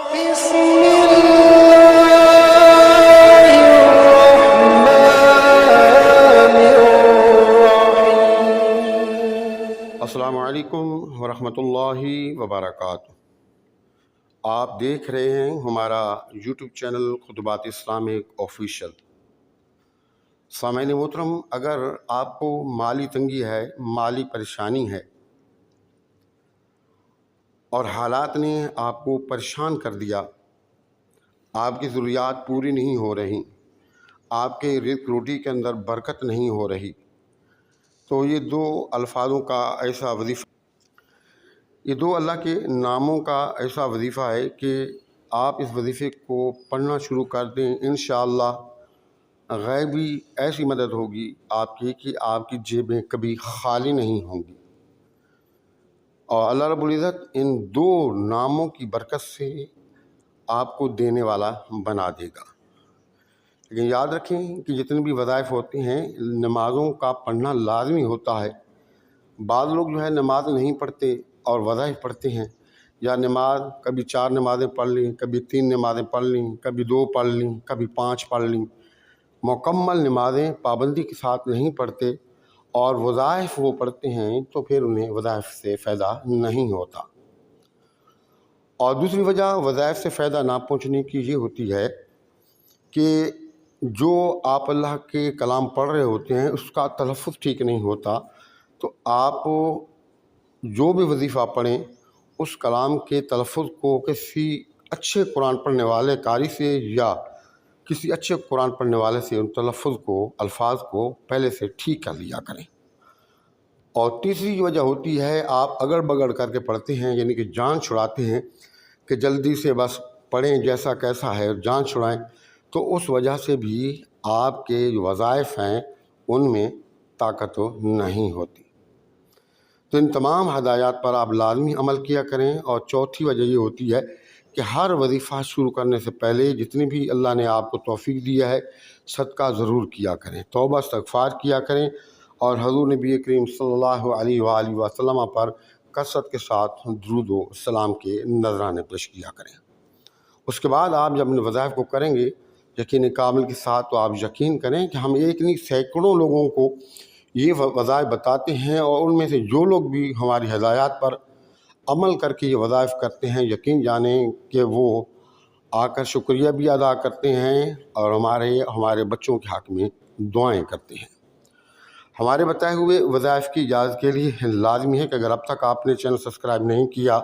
بسم الله الرحمن الرحيم۔ السلام علیکم ورحمۃ اللہ وبرکاتہ۔ آپ دیکھ رہے ہیں ہمارا یوٹیوب چینل خطبات اسلامک آفیشیل۔ سامعین محترم، اگر آپ کو مالی تنگی ہے، مالی پریشانی ہے اور حالات نے آپ کو پریشان کر دیا، آپ کی ضروریات پوری نہیں ہو رہی، آپ کے رزق روٹی کے اندر برکت نہیں ہو رہی، تو یہ دو الفاظوں کا ایسا وظیفہ، یہ دو اللہ کے ناموں کا ایسا وظیفہ ہے کہ آپ اس وظیفے کو پڑھنا شروع کر دیں، انشاءاللہ غیبی ایسی مدد ہوگی آپ کی کہ آپ کی جیبیں کبھی خالی نہیں ہوں گی، اور اللہ رب العزت ان دو ناموں کی برکت سے آپ کو دینے والا بنا دے گا۔ لیکن یاد رکھیں کہ جتنے بھی وظائف ہوتے ہیں، نمازوں کا پڑھنا لازمی ہوتا ہے۔ بعض لوگ جو ہے نماز نہیں پڑھتے اور وظائف پڑھتے ہیں، یا نماز کبھی 4 نمازیں پڑھ لیں، کبھی 3 نمازیں پڑھ لیں، کبھی 2 پڑھ لیں، کبھی 5 پڑھ لیں، مکمل نمازیں پابندی کے ساتھ نہیں پڑھتے اور وظائف وہ پڑھتے ہیں تو پھر انہیں وظائف سے فائدہ نہیں ہوتا۔ اور دوسری وجہ وظائف سے فائدہ نہ پہنچنے کی یہ ہوتی ہے کہ جو آپ اللہ کے کلام پڑھ رہے ہوتے ہیں اس کا تلفظ ٹھیک نہیں ہوتا، تو آپ جو بھی وظیفہ پڑھیں اس کلام کے تلفظ کو کسی اچھے قرآن پڑھنے والے قاری سے یا کسی اچھے قرآن پڑھنے والے سے ان تلفظ کو، الفاظ کو پہلے سے ٹھیک کر لیا کریں۔ اور تیسری وجہ ہوتی ہے آپ اگڑ بگڑ کر کے پڑھتے ہیں، یعنی کہ جان چھڑاتے ہیں کہ جلدی سے بس پڑھیں جیسا کیسا ہے، جان چھڑائیں، تو اس وجہ سے بھی آپ کے جو وظائف ہیں ان میں طاقت نہیں ہوتی۔ تو ان تمام ہدایات پر آپ لازمی عمل کیا کریں۔ اور چوتھی وجہ یہ ہوتی ہے کہ ہر وظیفہ شروع کرنے سے پہلے جتنی بھی اللہ نے آپ کو توفیق دیا ہے صدقہ ضرور کیا کریں، توبہ استغفار کیا کریں، اور حضور نبی کریم صلی اللہ علیہ وآلہ وسلم پر کثرت کے ساتھ درود و سلام کے نذرانے پیش کیا کریں۔ اس کے بعد آپ جب اپنے وظائف کو کریں گے یقین کامل کے ساتھ، تو آپ یقین کریں کہ ہم ایک نہیں سینکڑوں لوگوں کو یہ وظائف بتاتے ہیں، اور ان میں سے جو لوگ بھی ہماری ہدایات پر عمل کر کے یہ وظائف کرتے ہیں، یقین جانیں کہ وہ آ کر شکریہ بھی ادا کرتے ہیں اور ہمارے بچوں کے حق میں دعائیں کرتے ہیں۔ ہمارے بتائے ہوئے وظائف کی اجازت کے لیے لازمی ہے کہ اگر اب تک آپ نے چینل سبسکرائب نہیں کیا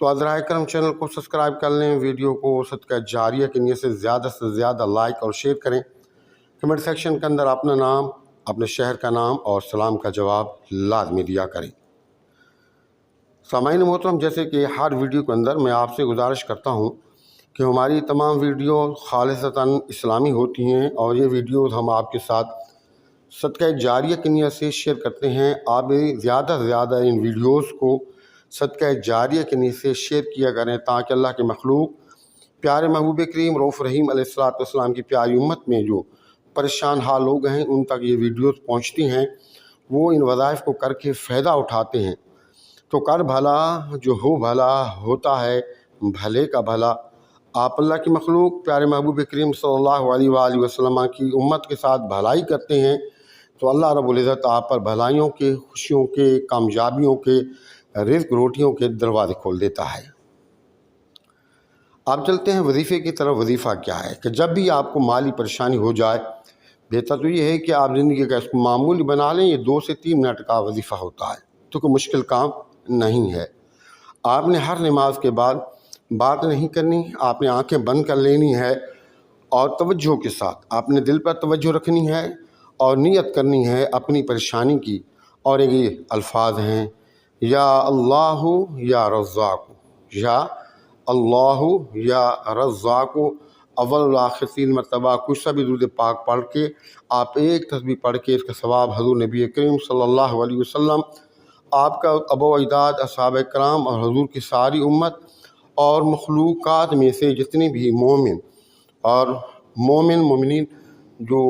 تو ازرائے کرم چینل کو سبسکرائب کر لیں، ویڈیو کو صدقہ جاریہ کی نیت سے زیادہ لائک اور شیئر کریں، کمنٹ سیکشن کے اندر اپنا نام، اپنے شہر کا نام اور سلام کا جواب لازمی دیا کریں۔ سامعین محترم، جیسے کہ ہر ویڈیو کے اندر میں آپ سے گزارش کرتا ہوں کہ ہماری تمام ویڈیو خالصتاً اسلامی ہوتی ہیں، اور یہ ویڈیوز ہم آپ کے ساتھ صدقہ جاریہ کی نیت سے شیئر کرتے ہیں۔ آپ زیادہ سے زیادہ ان ویڈیوز کو صدقہ جاریہ کی نیت سے شیئر کیا کریں، تاکہ اللہ کے مخلوق پیارے محبوب کریم رؤوف رحیم علیہ السلام کی پیاری امت میں جو پریشان حال لوگ ہیں ان تک یہ ویڈیوز پہنچتی ہیں، وہ ان وظائف کو کر کے فائدہ اٹھاتے ہیں۔ تو کر بھلا جو ہو بھلا ہوتا ہے بھلے کا بھلا۔ آپ اللہ کی مخلوق پیارے محبوب کریم صلی اللہ علیہ وآلہ وسلم کی امت کے ساتھ بھلائی کرتے ہیں، تو اللہ رب العزت آپ پر بھلائیوں کے، خوشیوں کے، کامیابیوں کے، رزق روٹیوں کے دروازے کھول دیتا ہے۔ آپ چلتے ہیں وظیفے کی طرف۔ وظیفہ کیا ہے کہ جب بھی آپ کو مالی پریشانی ہو جائے، بہتر تو یہ ہے کہ آپ زندگی کا اس کو معمولی بنا لیں۔ یہ 2 سے 3 منٹ کا وظیفہ ہوتا ہے، تو کوئی مشکل کام نہیں ہے۔ آپ نے ہر نماز کے بعد بات نہیں کرنی، آپ نے آنکھیں بند کر لینی ہے، اور توجہ کے ساتھ آپ نے دل پر توجہ رکھنی ہے اور نیت کرنی ہے اپنی پریشانی کی، اور یہ الفاظ ہیں: یا اللہ یا رزاق، یا اللہ یا رزاق۔ اول والآخر 3 مرتبہ کچھ سا بھی درود پاک پڑھ کے آپ ایک تسبیح پڑھ کے اس کا ثواب حضور نبی کریم صلی اللہ علیہ وسلم، آپ کا ابا و اجداد، اصحاب کرام اور حضور کی ساری امت اور مخلوقات میں سے جتنے بھی مومنین جو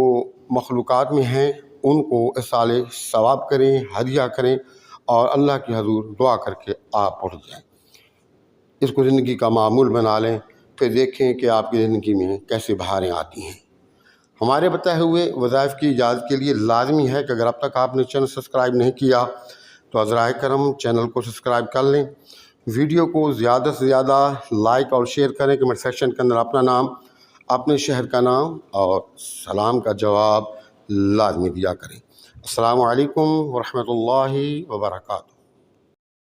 مخلوقات میں ہیں ان کو ایصال ثواب کریں، ہدیہ کریں، اور اللہ کے حضور دعا کر کے آپ اٹھ جائیں۔ اس کو زندگی کا معمول بنا لیں، پھر دیکھیں کہ آپ کی زندگی میں کیسے بہاریں آتی ہیں۔ ہمارے بتائے ہوئے وظائف کی اجازت کے لیے لازمی ہے کہ اگر اب تک آپ نے چینل سبسکرائب نہیں کیا تو ازرائے کرم چینل کو سبسکرائب کر لیں، ویڈیو کو زیادہ سے زیادہ لائک اور شیئر کریں، کمنٹ سیکشن کے اندر اپنا نام، اپنے شہر کا نام اور سلام کا جواب لازمی دیا کریں۔ السلام علیکم ورحمۃ اللہ وبرکاتہ۔